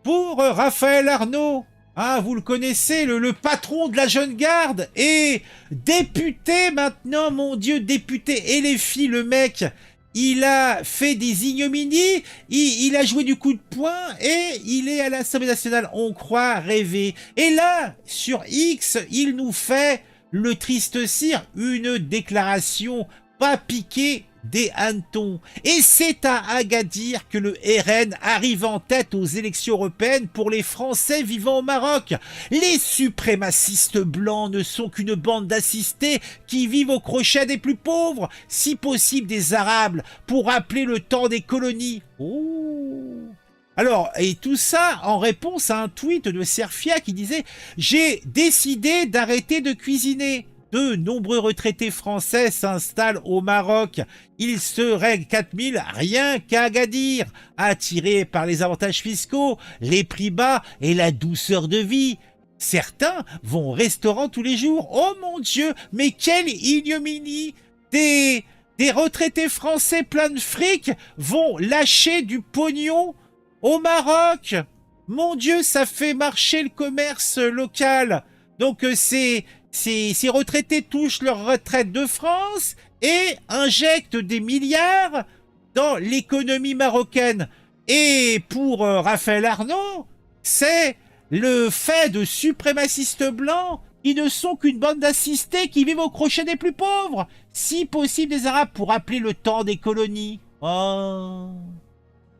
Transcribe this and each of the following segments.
pour Raphaël Arnaud. Hein, vous le connaissez, le patron de la jeune garde et député maintenant, mon Dieu, député LFI, le mec. Il a fait des ignominies, il a joué du coup de poing et il est à l'Assemblée nationale. On croit rêver. Et là, sur X, il nous fait le triste cire, une déclaration pas piquée des hannetons. Et c'est à Agadir que le RN arrive en tête aux élections européennes pour les Français vivant au Maroc. Les suprémacistes blancs ne sont qu'une bande d'assistés qui vivent au crochet des plus pauvres, si possible des Arabes, pour rappeler le temps des colonies. Oh. Alors, et tout ça en réponse à un tweet de Serfia qui disait « J'ai décidé d'arrêter de cuisiner ». De nombreux retraités français s'installent au Maroc. Ils seraient 4000 rien qu'à Agadir, attirés par les avantages fiscaux, les prix bas et la douceur de vie. Certains vont au restaurant tous les jours. Oh mon Dieu, mais quelle ignominie! Des retraités français pleins de fric vont lâcher du pognon au Maroc. Mon Dieu, ça fait marcher le commerce local. Donc ces retraités touchent leur retraite de France et injectent des milliards dans l'économie marocaine. Et pour Raphaël Arnaud, c'est le fait de suprémacistes blancs qui ne sont qu'une bande d'assistés qui vivent au crochet des plus pauvres, si possible des Arabes, pour rappeler le temps des colonies. Oh,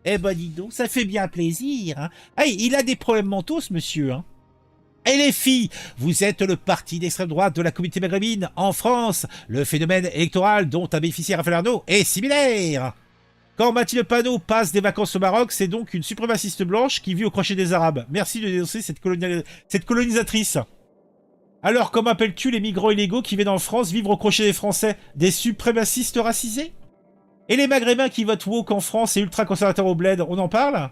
eh ben dis donc, ça fait bien plaisir. Hein. Hey, il a des problèmes mentaux, ce monsieur, hein. Et les filles, vous êtes le parti d'extrême droite de la communauté maghrébine en France. Le phénomène électoral dont a bénéficié Raphaël Arnaud est similaire. Quand Mathilde Panot passe des vacances au Maroc, c'est donc une suprémaciste blanche qui vit au crochet des Arabes. Merci de dénoncer cette colonisatrice. Alors, comment appelles-tu les migrants illégaux qui viennent en France vivre au crochet des Français? Des suprémacistes racisés? Et les Maghrébins qui votent woke en France et ultra-conservateurs au bled, on en parle?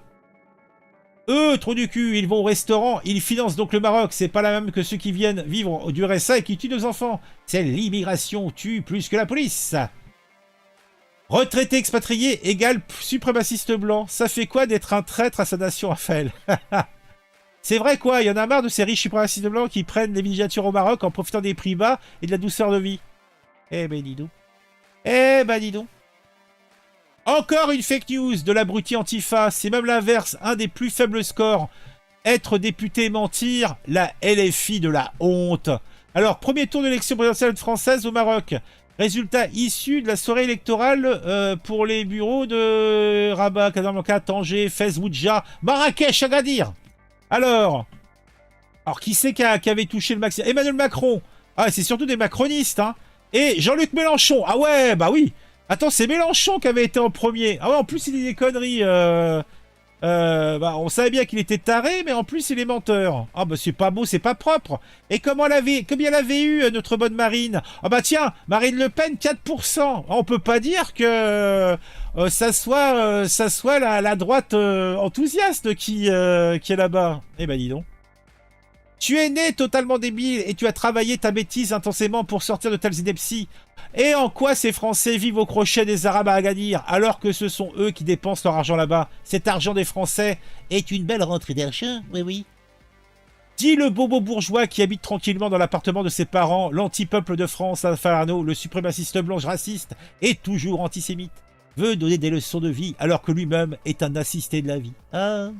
Eux, trop du cul, ils vont au restaurant, ils financent donc le Maroc. C'est pas la même que ceux qui viennent vivre du RSA et qui tuent nos enfants. C'est l'immigration tue plus que la police. Retraité expatrié égale suprémaciste blanc. Ça fait quoi d'être un traître à sa nation, Raphaël? C'est vrai quoi, il y en a marre de ces riches suprémacistes blancs qui prennent des villégiatures au Maroc en profitant des prix bas et de la douceur de vie. Eh ben dis donc. Eh ben dis donc. Encore une fake news de l'abruti Antifa, c'est même l'inverse, un des plus faibles scores. Être député et mentir, la LFI de la honte. Alors, premier tour d'élection présidentielle française au Maroc. Résultat issu de la soirée électorale pour les bureaux de Rabat, Casablanca, Tanger, Fès, Boudja, Marrakech, Agadir. Alors qui c'est qui avait touché le maximum? Emmanuel Macron. Ah, c'est surtout des macronistes, hein. Et Jean-Luc Mélenchon. Ah ouais, bah oui. Attends, c'est Mélenchon qui avait été en premier. Ah ouais, en plus, il dit des conneries. On savait bien qu'il était taré, mais en plus, il est menteur. Ah bah, c'est pas beau, c'est pas propre. Et combien elle avait eu, notre bonne Marine? Ah bah tiens, Marine Le Pen, 4%. On peut pas dire que ça soit la droite enthousiaste qui est là-bas. Eh ben, dis donc. Tu es né totalement débile et tu as travaillé ta bêtise intensément pour sortir de telles inepties. Et en quoi ces Français vivent au crochet des Arabes à Agadir alors que ce sont eux qui dépensent leur argent là-bas? Cet argent des Français est une belle rentrée d'argent, oui oui. Dit le bobo bourgeois qui habite tranquillement dans l'appartement de ses parents, l'anti-peuple de France, Raphaël Arnaud, le suprémaciste blanc raciste et toujours antisémite, veut donner des leçons de vie alors que lui-même est un assisté de la vie. Ah,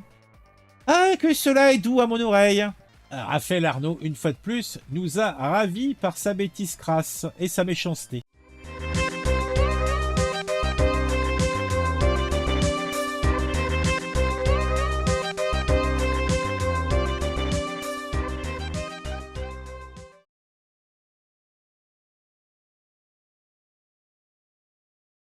que cela est doux à mon oreille. Raphaël Arnaud, une fois de plus, nous a ravis par sa bêtise crasse et sa méchanceté.